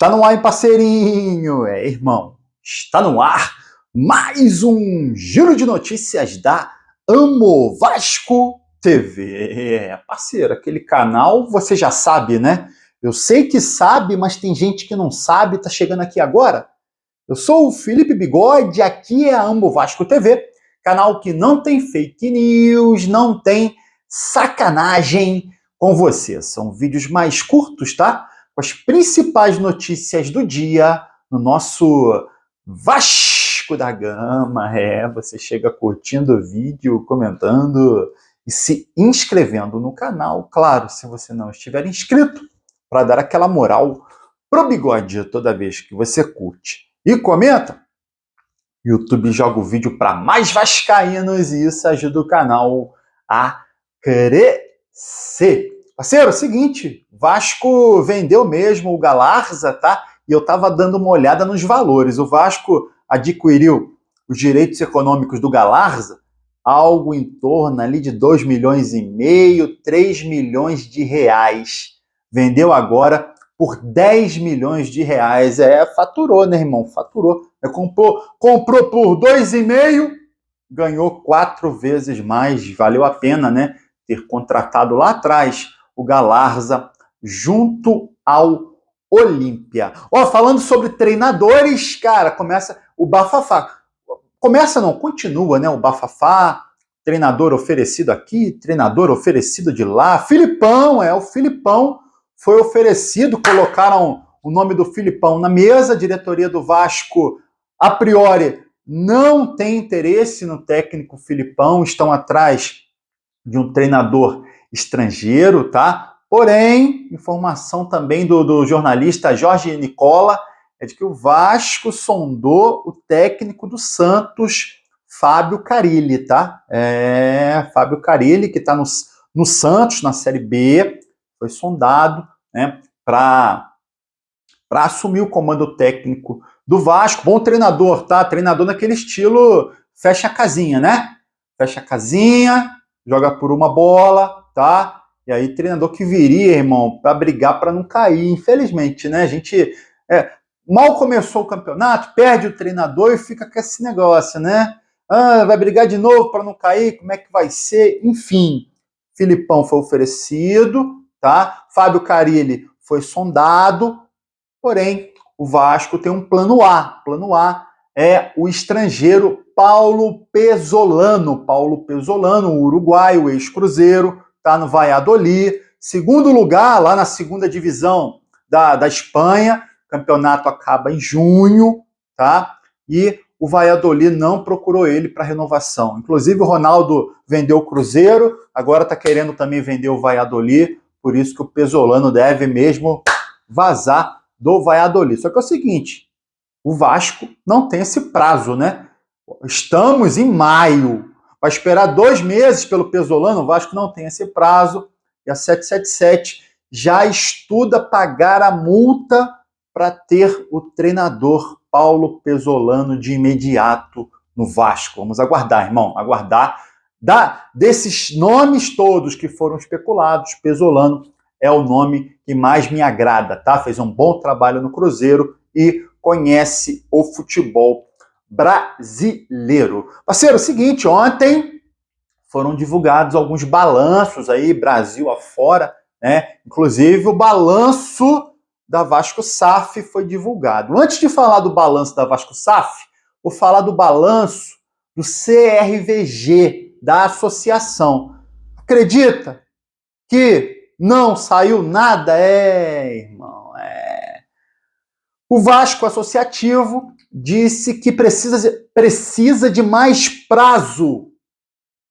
Está no ar, hein, parceirinho? Irmão, está no ar mais um giro de notícias da Amo Vasco TV. Parceiro, aquele canal você já sabe, né? Eu sei que sabe, mas tem gente que não sabe, tá chegando aqui agora. Eu sou o Felipe Bigode, aqui é a Amo Vasco TV, canal que não tem fake news, não tem sacanagem com você. São vídeos mais curtos, tá? Com as principais notícias do dia no nosso Vasco da Gama. Você chega curtindo o vídeo, comentando e se inscrevendo no canal. Claro, se você não estiver inscrito, para dar aquela moral pro Bigode toda vez que você curte e comenta, o YouTube joga o vídeo para mais vascaínos e isso ajuda o canal a crescer. Parceiro, é o seguinte, Vasco vendeu mesmo o Galarza, tá? E eu tava dando uma olhada nos valores. O Vasco adquiriu os direitos econômicos do Galarza, algo em torno ali de 2,5 milhões, 3 milhões de reais. Vendeu agora por 10 milhões de reais. Faturou, né, irmão? Faturou. Comprou por 2,5, ganhou 4 vezes mais. Valeu a pena, né? Ter contratado lá atrás o Galarza junto ao Olímpia. Falando sobre treinadores, cara, começa o bafafá. Continua, né? O bafafá, treinador oferecido aqui, treinador oferecido de lá. O Filipão foi oferecido, colocaram o nome do Filipão na mesa, a diretoria do Vasco, a priori, não tem interesse no técnico Filipão, estão atrás de um treinador estrangeiro, tá? Porém, informação também do jornalista Jorge Nicola é de que o Vasco sondou o técnico do Santos, Fábio Carille, tá? Fábio Carille, que está no Santos, na Série B, foi sondado, né, para assumir o comando técnico do Vasco. Bom treinador, tá? Treinador naquele estilo fecha a casinha, né? Fecha a casinha, joga por uma bola, tá? E aí, treinador que viria, irmão, para brigar para não cair. Infelizmente, né? A gente mal começou o campeonato, perde o treinador e fica com esse negócio, né? Vai brigar de novo para não cair? Como é que vai ser? Enfim, Filipão foi oferecido, tá? Fábio Carille foi sondado, porém, o Vasco tem um plano A. Plano A é o estrangeiro Paulo Pesolano. Paulo Pesolano, o uruguaio, ex-cruzeiro, está no Valladolid. Segundo lugar, lá na segunda divisão da Espanha. O campeonato acaba em junho, tá? E o Valladolid não procurou ele para renovação. Inclusive, o Ronaldo vendeu o Cruzeiro, agora está querendo também vender o Valladolid, por isso que o Pesolano deve mesmo vazar do Valladolid. Só que é o seguinte, o Vasco não tem esse prazo, né? Estamos em maio. Vai esperar 2 meses pelo Pesolano, o Vasco não tem esse prazo. E a 777 já estuda pagar a multa para ter o treinador Paulo Pesolano de imediato no Vasco. Vamos aguardar, irmão, aguardar. Desses nomes todos que foram especulados, Pesolano é o nome que mais me agrada, tá? Fez um bom trabalho no Cruzeiro e conhece o futebol brasileiro. Parceiro, é o seguinte, ontem foram divulgados alguns balanços aí, Brasil afora, né? Inclusive o balanço da Vasco SAF foi divulgado. Antes de falar do balanço da Vasco SAF, vou falar do balanço do CRVG, da associação. Acredita que não saiu nada? Irmão, O Vasco Associativo disse que precisa de mais prazo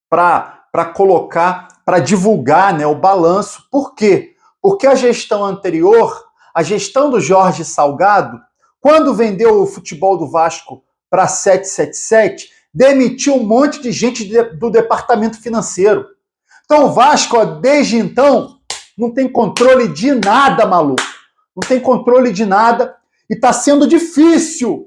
para colocar, para divulgar, né, o balanço. Por quê? Porque a gestão anterior, a gestão do Jorge Salgado, quando vendeu o futebol do Vasco para a 777, demitiu um monte de gente do departamento financeiro. Então o Vasco, desde então, não tem controle de nada, maluco. Não tem controle de nada. E está sendo difícil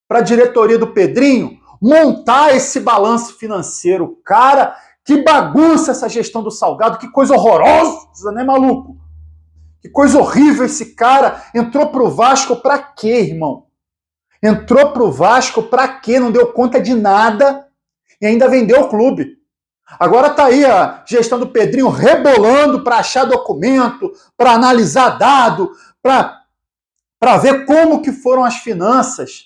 para a diretoria do Pedrinho montar esse balanço financeiro. Cara, que bagunça essa gestão do Salgado, que coisa horrorosa, né, maluco? Que coisa horrível esse cara. Entrou pro Vasco pra quê, irmão? Entrou pro Vasco pra quê? Não deu conta de nada e ainda vendeu o clube. Agora tá aí a gestão do Pedrinho rebolando para achar documento, para analisar dado, para ver como que foram as finanças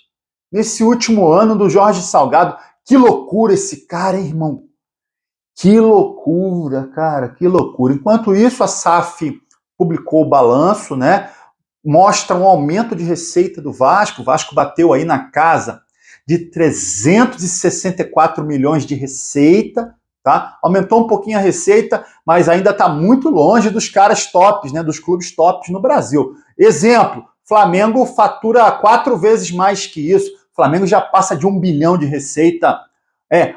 nesse último ano do Jorge Salgado. Que loucura esse cara, hein, irmão? Que loucura, cara, que loucura. Enquanto isso, a SAF publicou o balanço, né? Mostra um aumento de receita do Vasco. O Vasco bateu aí na casa de 364 milhões de receita, tá? Aumentou um pouquinho a receita, mas ainda está muito longe dos caras tops, né? Dos clubes tops no Brasil. Exemplo, Flamengo fatura 4 vezes mais que isso. O Flamengo já passa de 1 bilhão de receita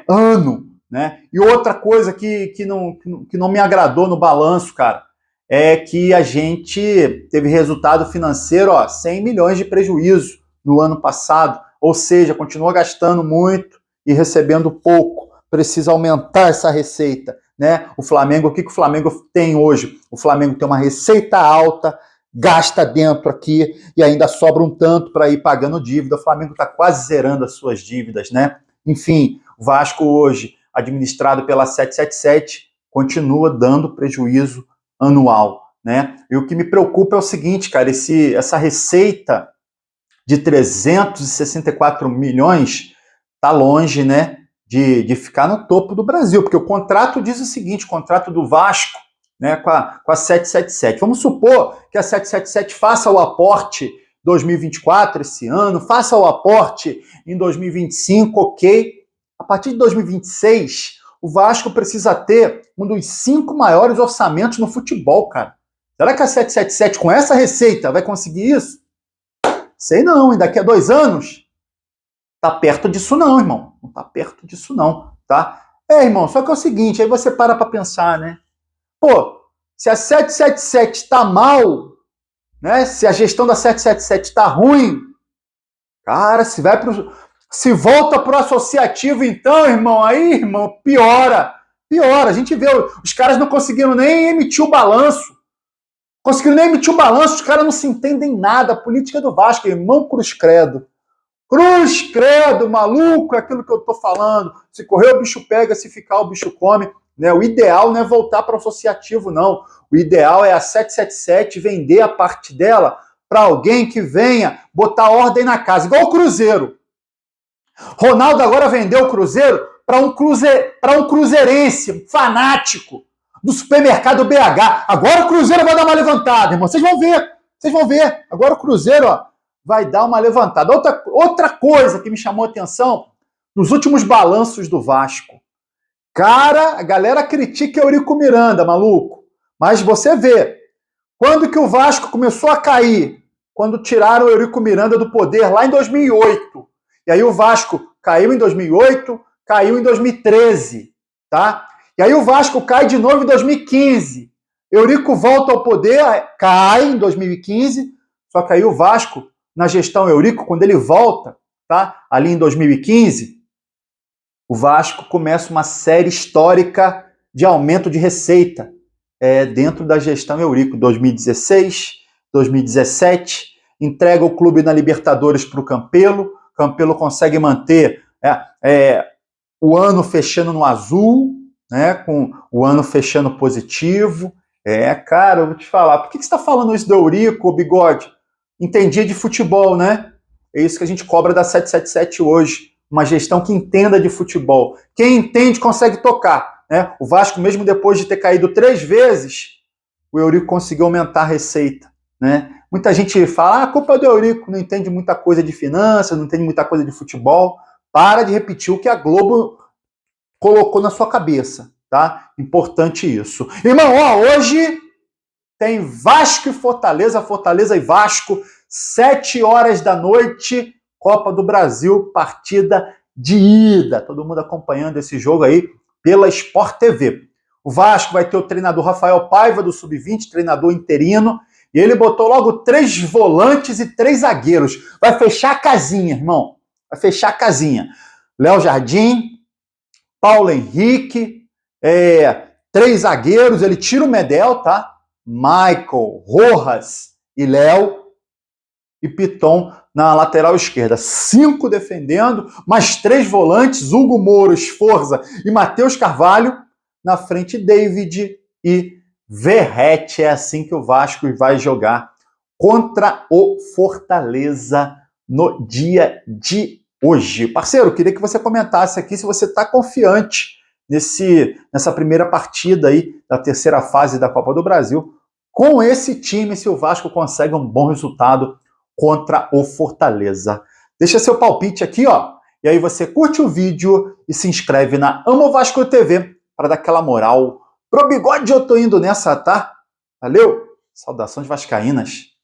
ano, né? E outra coisa que não me agradou no balanço, cara, é que a gente teve resultado financeiro, 100 milhões de prejuízo no ano passado, ou seja, continua gastando muito e recebendo pouco. Precisa aumentar essa receita, né? O Flamengo, o que o Flamengo tem hoje? O Flamengo tem uma receita alta, gasta dentro aqui e ainda sobra um tanto para ir pagando dívida. O Flamengo está quase zerando as suas dívidas, né? Enfim, o Vasco hoje, administrado pela 777, continua dando prejuízo anual, né? E o que me preocupa é o seguinte, cara, essa receita de 364 milhões tá longe, né, de ficar no topo do Brasil, porque o contrato diz o seguinte, o contrato do Vasco, né, com a 777. Vamos supor que a 777 faça o aporte 2024 esse ano, faça o aporte em 2025, ok? A partir de 2026, o Vasco precisa ter um dos 5 maiores orçamentos no futebol, cara. Será que a 777, com essa receita, vai conseguir isso? Sei não, e daqui a 2 anos, tá perto disso não, irmão. Não tá perto disso não, tá? Irmão, só que é o seguinte, aí você para pra pensar, né? Pô, se a 777 tá mal, né? Se a gestão da 777 tá ruim, cara, se volta pro associativo, então, irmão, aí, irmão, piora. Piora. A gente vê, os caras não conseguiram nem emitir o balanço. Conseguiram nem emitir o balanço, os caras não se entendem nada. A política do Vasco, irmão, cruz credo. Cruz credo, maluco, é aquilo que eu tô falando. Se correr o bicho pega, se ficar o bicho come. Né? O ideal não é voltar para o associativo, não. O ideal é a 777 vender a parte dela para alguém que venha botar ordem na casa, igual o Cruzeiro. Ronaldo agora vendeu o Cruzeiro para um cruzeirense fanático do supermercado BH. Agora o Cruzeiro vai dar uma levantada, irmão. Vocês vão ver. Agora o Cruzeiro, vai dar uma levantada. Outra coisa que me chamou a atenção nos últimos balanços do Vasco. Cara, a galera critica Eurico Miranda, maluco. Mas você vê, quando que o Vasco começou a cair? Quando tiraram o Eurico Miranda do poder, lá em 2008. E aí o Vasco caiu em 2008, caiu em 2013, tá? E aí o Vasco cai de novo em 2015. Eurico volta ao poder, cai em 2015, só que aí o Vasco, na gestão Eurico, quando ele volta, tá? Ali em 2015, o Vasco começa uma série histórica de aumento de receita dentro da gestão Eurico. 2016, 2017, entrega o clube na Libertadores para o Campelo. Campelo consegue manter o ano fechando no azul, né, com o ano fechando positivo. Cara, eu vou te falar. Por que você está falando isso do Eurico, Bigode? Entendia de futebol, né? É isso que a gente cobra da 777 hoje. Uma gestão que entenda de futebol. Quem entende consegue tocar, né? O Vasco, mesmo depois de ter caído 3 vezes, o Eurico conseguiu aumentar a receita, né? Muita gente fala, a culpa é do Eurico, não entende muita coisa de finanças, não entende muita coisa de futebol. Para de repetir o que a Globo colocou na sua cabeça, tá? Importante isso. Irmão, hoje tem Vasco e Fortaleza, Fortaleza e Vasco, 7 horas da noite, Copa do Brasil, partida de ida. Todo mundo acompanhando esse jogo aí pela Sport TV. O Vasco vai ter o treinador Rafael Paiva, do Sub-20, treinador interino, e ele botou logo 3 volantes e 3 zagueiros. Vai fechar a casinha, irmão. Vai fechar a casinha. Léo Jardim, Paulo Henrique, 3 zagueiros, ele tira o Medel, tá? Michael, Rojas e Léo e Piton na lateral esquerda. 5 defendendo, mais 3 volantes, Hugo Moura, Sforza e Matheus Carvalho. Na frente, David e Verratti. É assim que o Vasco vai jogar contra o Fortaleza no dia de hoje. Parceiro, queria que você comentasse aqui se você está confiante nessa primeira partida aí da terceira fase da Copa do Brasil. Com esse time, se o Vasco consegue um bom resultado contra o Fortaleza. Deixa seu palpite aqui, ó. E aí você curte o vídeo e se inscreve na Amo Vasco TV para dar aquela moral. Pro bigode eu tô indo nessa, tá? Valeu! Saudações vascaínas.